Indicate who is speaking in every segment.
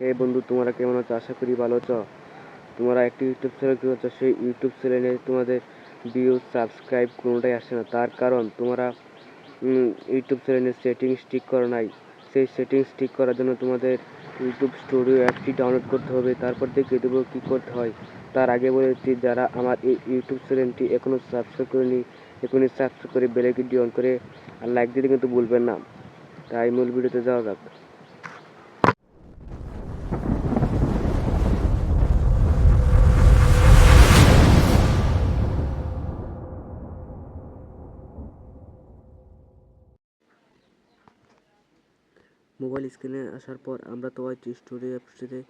Speaker 1: হে বন্ধু, তোমরা কেমন আছো? আশা করি ভালো আছো। তোমরা একটি ইউটিউব চ্যানেল খুলেছো, সেই ইউটিউব চ্যানেলে তোমাদের ভিউ সাবস্ক্রাইব কোনোটাই আসে না। তার কারণ তোমরা ইউটিউব চ্যানেলের সেটিংস ঠিক করো নাই। সেই সেটিংস ঠিক করার জন্য তোমাদের ইউটিউব স্টুডিও অ্যাপটি ডাউনলোড করতে হবে। তারপর দেখিয়ে দেবো কী করতে হয়। তার আগে বলে দিচ্ছি, যারা আমার এই ইউটিউব চ্যানেলটি এখনও সাবস্ক্রাইব করেনি, এখনই সাবস্ক্রাইব করে বেল আইকনটি অন করে আর লাইক দিতে কিন্তু ভুলবেন না। তাই মূল ভিডিওতে যাওয়া যাক। মোবাইল স্ক্রিনে আসার পর আমরা তো ওয়াইটি স্টুডিও অ্যাপসটিতে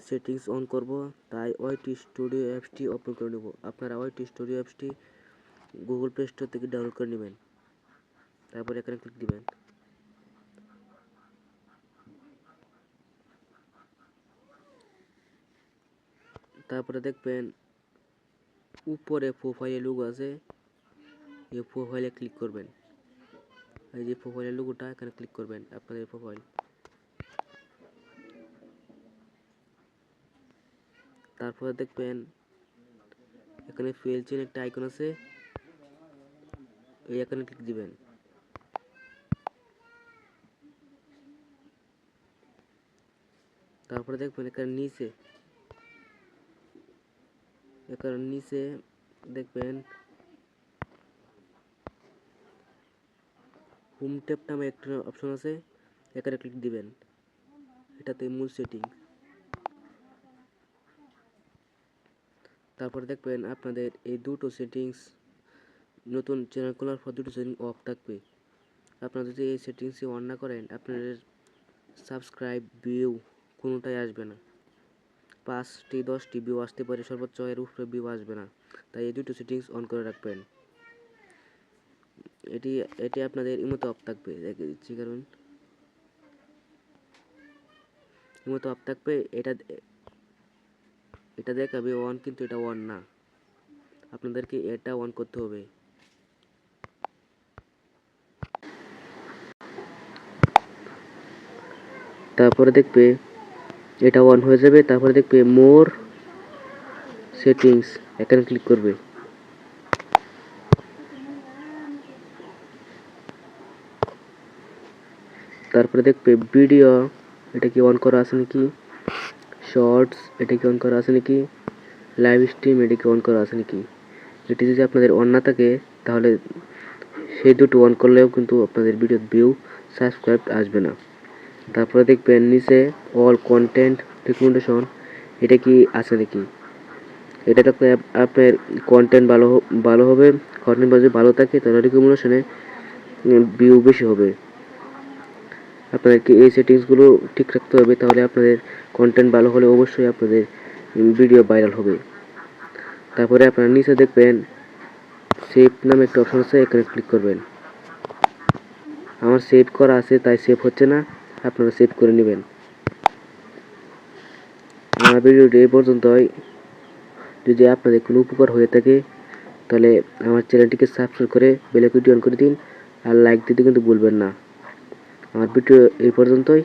Speaker 1: সেটিংস অন করব। তাই ওয়াইটি স্টুডিও অ্যাপসটি ওপেন করে নেব। আপনারা ওয়াইটি স্টুডিও অ্যাপসটি গুগল প্লে স্টোর থেকে ডাউনলোড করে নেবেন। তারপর এখানে ক্লিক দিবেন। তারপরে দেখবেন উপরে প্রোফাইলে লোগো আছে, এই প্রোফাইলে ক্লিক করবেন। এই যে প্রোফাইলের লোগোটা, এখানে ক্লিক করবেন আপনাদের প্রোফাইল। তারপরে দেখবেন এখানে ফুয়েল চেন একটা আইকন আছে, এই এখানে ক্লিক দিবেন। তারপরে দেখবেন এখানে নিচে দেখবেন হোম ট্যাব নামে একটা অপশন আছে, এখানে ক্লিক দিবেন। এটাতে মূল সেটিং। তারপরে দেখবেন আপনাদের এই দুটো সেটিংস, নতুন চ্যানেল খোলার পর দুটো সেটিং অফ থাকবে। আপনারা যদি এই সেটিংসে অন না করেন, আপনাদের সাবস্ক্রাইব ভিউ কোনোটাই আসবে না। 5টি 10টি ভিউ আসতে পারে, সর্বোচ্চ এর উপরে ভিউ আসবে না। তাই এই দুটো সেটিংস অন করে রাখবেন। এটি আপনাদের ইমোতে অফ থাকবে, দেখে দিচ্ছি। কারণ ইমোতে অফ থাকবে, এটা দেখাবে অন, কিন্তু এটা অন না। আপনাদেরকে এটা অন করতে হবে। তারপরে দেখবে এটা অন হয়ে যাবে। তারপরে দেখবে মোর সেটিংস, এখানে ক্লিক করবে। তারপরে দেখবে ভিডিও, এটা কি অন করা আছে নাকি, শর্টস এটা কি অন করা আছে নাকি, লাইভ স্ট্রিম এটা কি অন করা আছে নাকি। এটি যদি আপনাদের অন না থাকে, তাহলে সেই দুটো অন করলেও কিন্তু আপনাদের ভিডিও ভিউ সাবস্ক্রাইব আসবে না। তারপরে দেখবেন নিচে অল কন্টেন্ট রিকমেন্ডেশন, এটা কি আছে নাকি। এটা থাকলে আপনার কন্টেন্ট ভালো হবে। কন্টেন্ট যদি ভালো থাকে, তাহলে রিকমেন্ডেশনে ভিউ বেশি হবে। আপনাদেরকে এই সেটিংসগুলো ঠিক রাখতে হবে, তাহলে আপনাদের কন্টেন্ট ভালো হলে অবশ্যই আপনাদের ভিডিও ভাইরাল হবে। তারপরে আপনারা নিচে দেখবেন সেভ নামে একটা অপশন আছে, এখানে ক্লিক করবেন। আমার সেভ করা আছে, তাই সেভ হচ্ছে না, আপনারা সেভ করে নেবেন। আমার ভিডিওটি এই পর্যন্তই। যদি আপনাদের কোনো উপকার হয়ে থাকে, তাহলে আমার চ্যানেলটিকে সাবস্ক্রাইব করে বেল আইকনটি অন করে দিন, আর লাইক দিতে কিন্তু ভুলবেন না। আমার ভিডিও এই পর্যন্তই।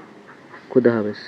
Speaker 1: খুদা হাফেজ।